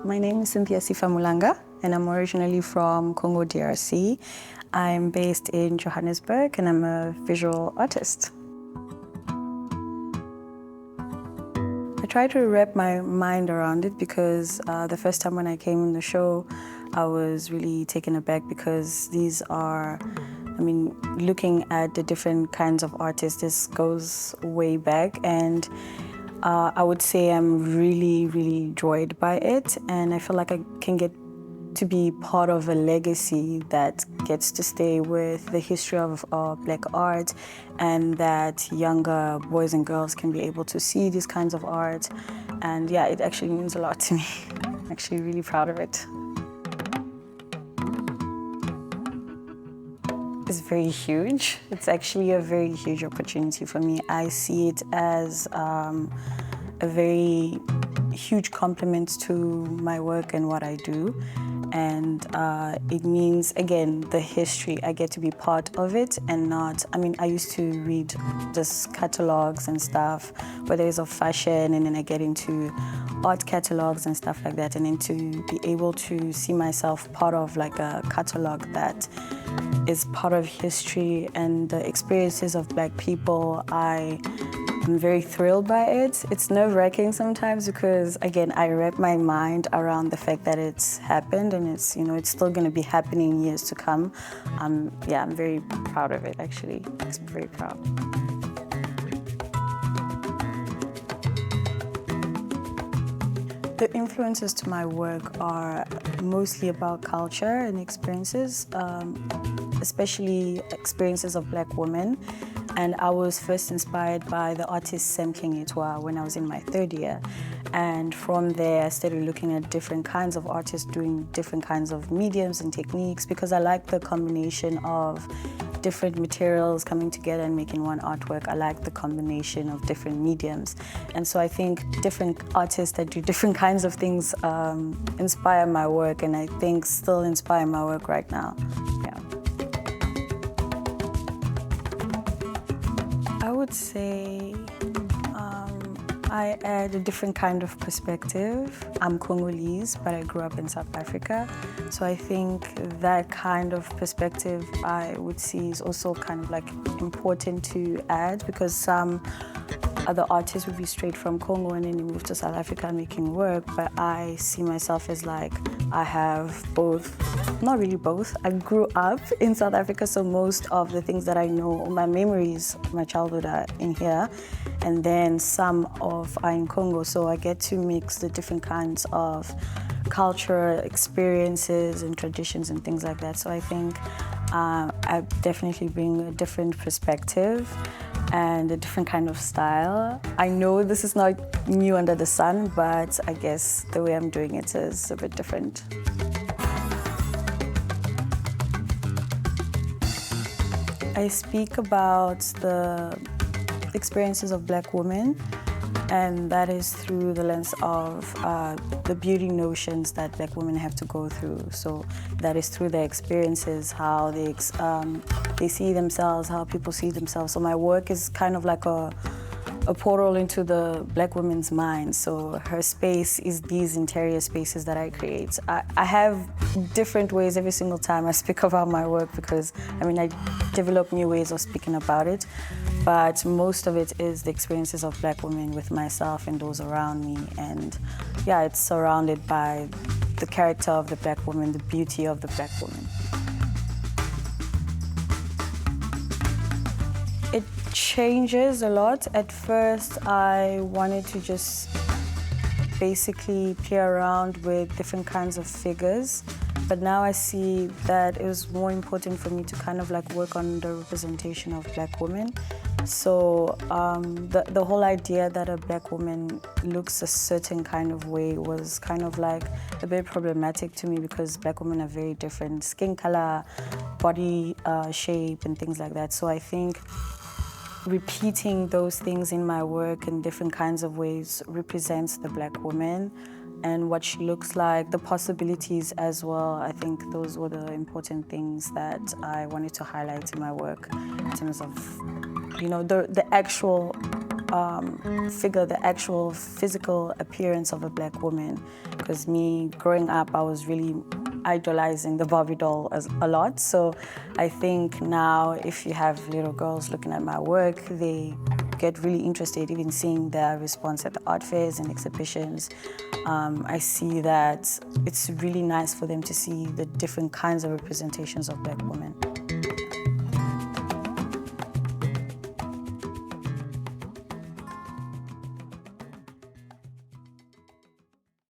My name is Cinthia Mulanga, and I'm originally from Congo DRC. I'm based in Johannesburg, and I'm a visual artist. I try to wrap my mind around it because the first time when I came in the show, I was really taken aback because these are, looking at the different kinds of artists, this goes way back, and I would say I'm really joyed by it, and I feel like I can get to be part of a legacy that gets to stay with the history of Black art, and that younger boys and girls can be able to see these kinds of art. And yeah, it actually means a lot to me. I'm actually really proud of it. It's very huge. It's actually a very huge opportunity for me. I see it as a very huge compliment to my work and what I do. And it means, again, the history. I get to be part of it and not, I used to read just catalogs and stuff, whether it's of fashion, and then I get into art catalogs and stuff like that, and then to be able to see myself part of like a catalog that is part of history and the experiences of Black people. I'm very thrilled by it. It's nerve-wracking sometimes because, again, I wrap my mind around the fact that it's happened and it's, it's still going to be happening in years to come. I'm very proud of it, actually. I'm very proud. The influences to my work are mostly about culture and experiences, especially experiences of Black women. And I was first inspired by the artist 𝙒𝙚𝙤𝙠 when I was in my third year. And from there, I started looking at different kinds of artists doing different kinds of mediums and techniques because I like the combination of different materials coming together and making one artwork. I like the combination of different mediums. And so I think different artists that do different kinds of things inspire my work, and I think still inspire my work right now. Yeah. I would say I add a different kind of perspective. I'm Congolese, but I grew up in South Africa. So I think that kind of perspective I would see is also kind of like important to add, because some other artists would be straight from Congo and then they move to South Africa making work, but I see myself as like, I have both, not really both. I grew up in South Africa, so most of the things that I know, my memories of my childhood are in here, and then some of are in Congo, so I get to mix the different kinds of culture, experiences and traditions and things like that. So I think I definitely bring a different perspective and a different kind of style. I know this is not new under the sun, but I guess the way I'm doing it is a bit different. I speak about the experiences of Black women, and that is through the lens of the beauty notions that Black women have to go through. So that is through their experiences, how they see themselves, how people see themselves. So my work is kind of like a portal into the Black woman's mind. So her space is these interior spaces that I create. I have different ways every single time I speak about my work because, I develop new ways of speaking about it. But most of it is the experiences of Black women with myself and those around me. And yeah, it's surrounded by the character of the Black woman, the beauty of the Black woman. It changes a lot. At first, I wanted to just basically play around with different kinds of figures. But now I see that it was more important for me to kind of like work on the representation of Black women. So the whole idea that a Black woman looks a certain kind of way was kind of like a bit problematic to me because Black women are very different, skin color, body shape and things like that. So I think repeating those things in my work in different kinds of ways represents the Black woman and what she looks like, the possibilities as well. I think those were the important things that I wanted to highlight in my work in terms of, the actual figure the actual physical appearance of a black woman. Because me, growing up, I was really idolizing the Barbie doll a lot. So I think now if you have little girls looking at my work, they get really interested even seeing their response at the art fairs and exhibitions. I see that it's really nice for them to see the different kinds of representations of black women.